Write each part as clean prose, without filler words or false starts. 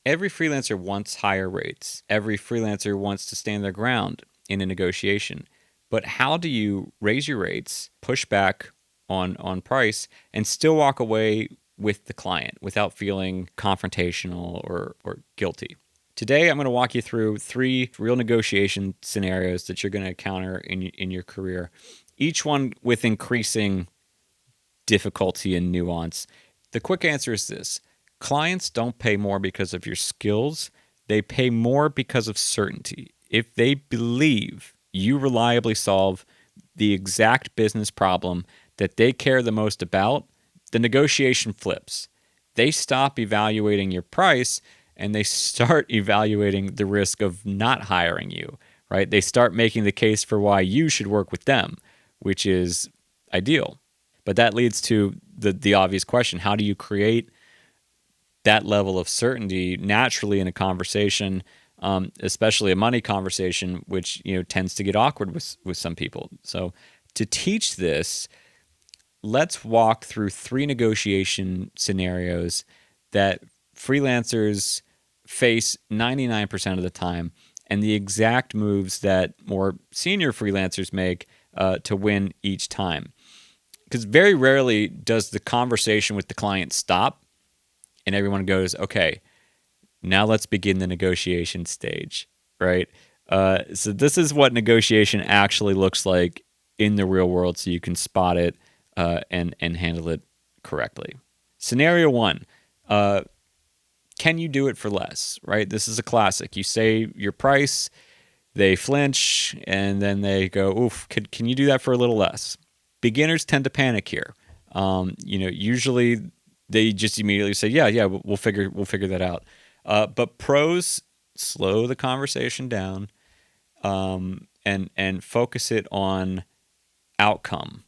Every freelancer wants higher rates. Every freelancer wants to stand their ground in a negotiation. But how do you raise your rates, push back on price, and still walk away with the client without feeling confrontational or guilty? Today, I'm going to walk you through 3 real negotiation scenarios that you're going to encounter in your career, each one with increasing difficulty and nuance. The quick answer is this: clients don't pay more because of your skills, they pay more because of certainty. If they believe you reliably solve the exact business problem that they care the most about, the negotiation flips. They stop evaluating your price and they start evaluating the risk of not hiring you, right? They start making the case for why you should work with them, which is ideal. But that leads to the obvious question: how do you create that level of certainty naturally in a conversation, especially a money conversation, which tends to get awkward with some people? So to teach this, let's walk through 3 negotiation scenarios that freelancers face 99% of the time, and the exact moves that more senior freelancers make to win each time. Because very rarely does the conversation with the client stop and everyone goes, okay, now let's begin the negotiation stage, right? So this is what negotiation actually looks like in the real world, so you can spot it and handle it correctly. Scenario 1, can you do it for less, right? This is a classic. You say your price, they flinch, and then they go, oof, can you do that for a little less? Beginners tend to panic here. Usually they just immediately say, yeah, we'll figure that out. But pros slow the conversation down and focus it on outcome,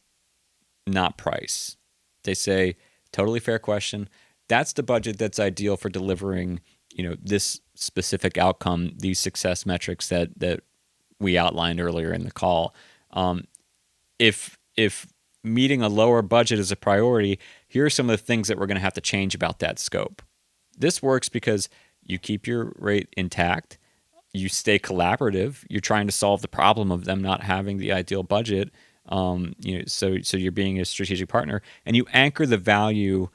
not price. They say, totally fair question. That's the budget that's ideal for delivering, this specific outcome, these success metrics that we outlined earlier in the call. If meeting a lower budget is a priority, here are some of the things that we're going to have to change about that scope. This works because you keep your rate intact, you stay collaborative, you're trying to solve the problem of them not having the ideal budget. So you're being a strategic partner, and you anchor the value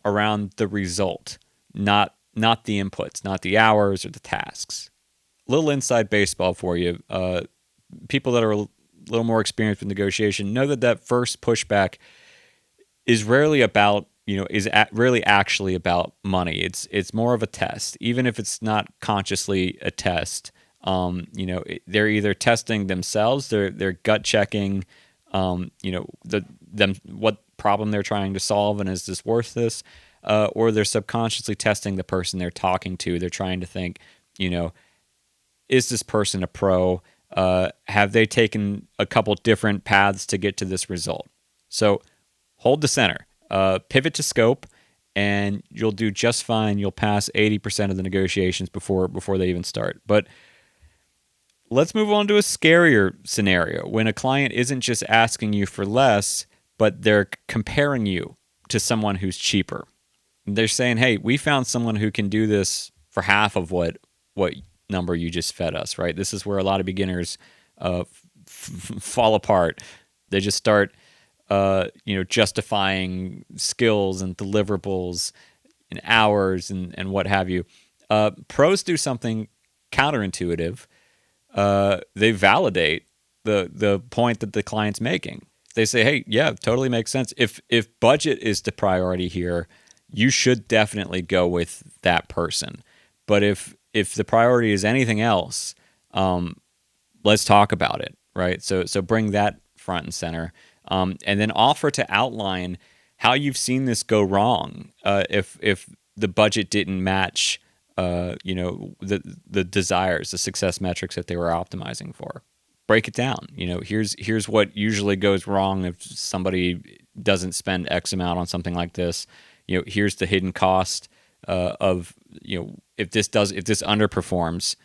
around the result, not the inputs, not the hours or the tasks. Little inside baseball for you. People that are a little more experienced with negotiation know that first pushback is rarely about, really actually about money. It's more of a test, even if it's not consciously a test. They're either testing themselves, they're gut checking, what problem they're trying to solve, and is this worth this? Or they're subconsciously testing the person they're talking to. They're trying to think, is this person a pro? Have they taken a couple different paths to get to this result? So hold the center, pivot to scope, and you'll do just fine. You'll pass 80% of the negotiations before they even start. But let's move on to a scarier scenario when a client isn't just asking you for less, but they're comparing you to someone who's cheaper. They're saying, hey, we found someone who can do this for half of what number you just fed us, right? This is where a lot of beginners fall apart. They just start justifying skills and deliverables and hours and what have you. Pros do something counterintuitive. They validate the point that the client's making. They say, hey, yeah, totally makes sense. If budget is the priority here, you should definitely go with that person. But if the priority is anything else, let's talk about it, right? So bring that front and center, and then offer to outline how you've seen this go wrong. If the budget didn't match, the desires, the success metrics that they were optimizing for. Break it down. Here's what usually goes wrong if somebody doesn't spend X amount on something like this. Here's the hidden cost of if this underperforms.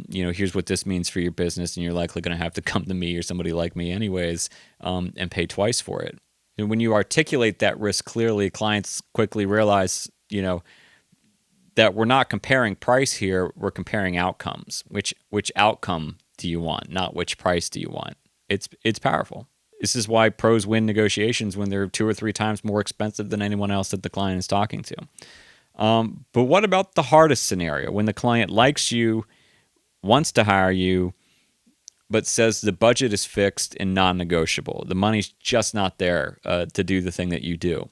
Here's what this means for your business, and you're likely going to have to come to me or somebody like me anyways, and pay twice for it. And when you articulate that risk clearly, clients quickly realize, that we're not comparing price here, we're comparing outcomes. Which outcome do you want, not which price do you want? It's powerful. This is why pros win negotiations when they're 2 or 3 times more expensive than anyone else that the client is talking to. But what about the hardest scenario, when the client likes you, wants to hire you, but says the budget is fixed and non-negotiable? The money's just not there to do the thing that you do.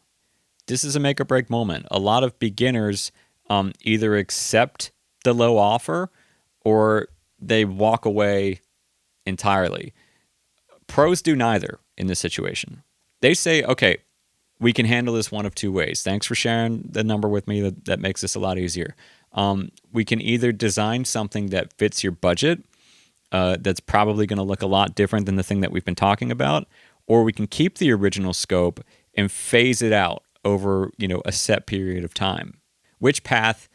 This is a make or break moment. A lot of beginners either accept the low offer or they walk away entirely. Pros do neither in this situation. They say, okay, we can handle this one of 2 ways. Thanks for sharing the number with me. That makes this a lot easier. We can either design something that fits your budget, that's probably going to look a lot different than the thing that we've been talking about, or we can keep the original scope and phase it out over, a set period of time. Which path,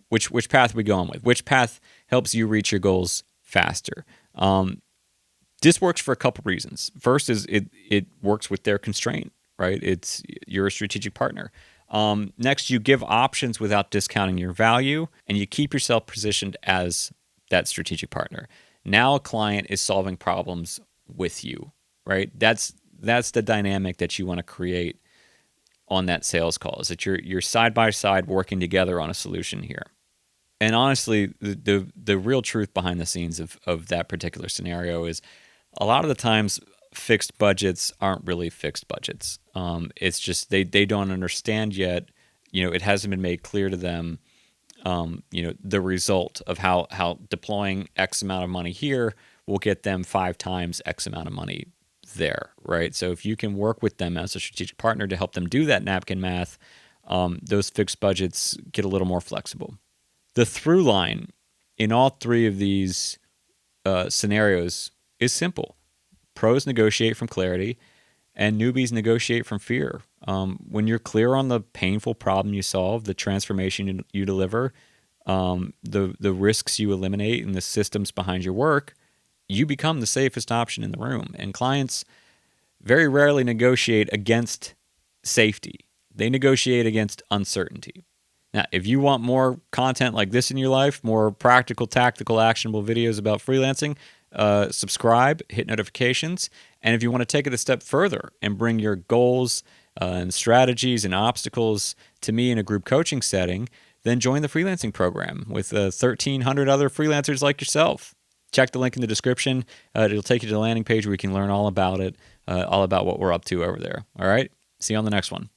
which path are we going with? Which path helps you reach your goals faster? This works for a couple reasons. First is it works with their constraint, right? You're a strategic partner. Next, you give options without discounting your value, and you keep yourself positioned as that strategic partner. Now a client is solving problems with you, right? That's the dynamic that you want to create on that sales call, is that you're side by side working together on a solution here. And honestly, the real truth behind the scenes of that particular scenario is a lot of the times fixed budgets aren't really fixed budgets. It's just they don't understand yet. It hasn't been made clear to them. The result of how deploying X amount of money here will get them 5 times X amount of money there, right? So if you can work with them as a strategic partner to help them do that napkin math, those fixed budgets get a little more flexible. The through line in all 3 of these scenarios is simple. Pros negotiate from clarity, and newbies negotiate from fear. When you're clear on the painful problem you solve, the transformation you deliver, the risks you eliminate, and the systems behind your work, you become the safest option in the room. And clients very rarely negotiate against safety. They negotiate against uncertainty. Now, if you want more content like this in your life, more practical, tactical, actionable videos about freelancing, subscribe, hit notifications. And if you want to take it a step further and bring your goals and strategies and obstacles to me in a group coaching setting, then join the freelancing program with 1,300 other freelancers like yourself. Check the link in the description. It'll take you to the landing page where you can learn all about it, all about what we're up to over there. All right? See you on the next one.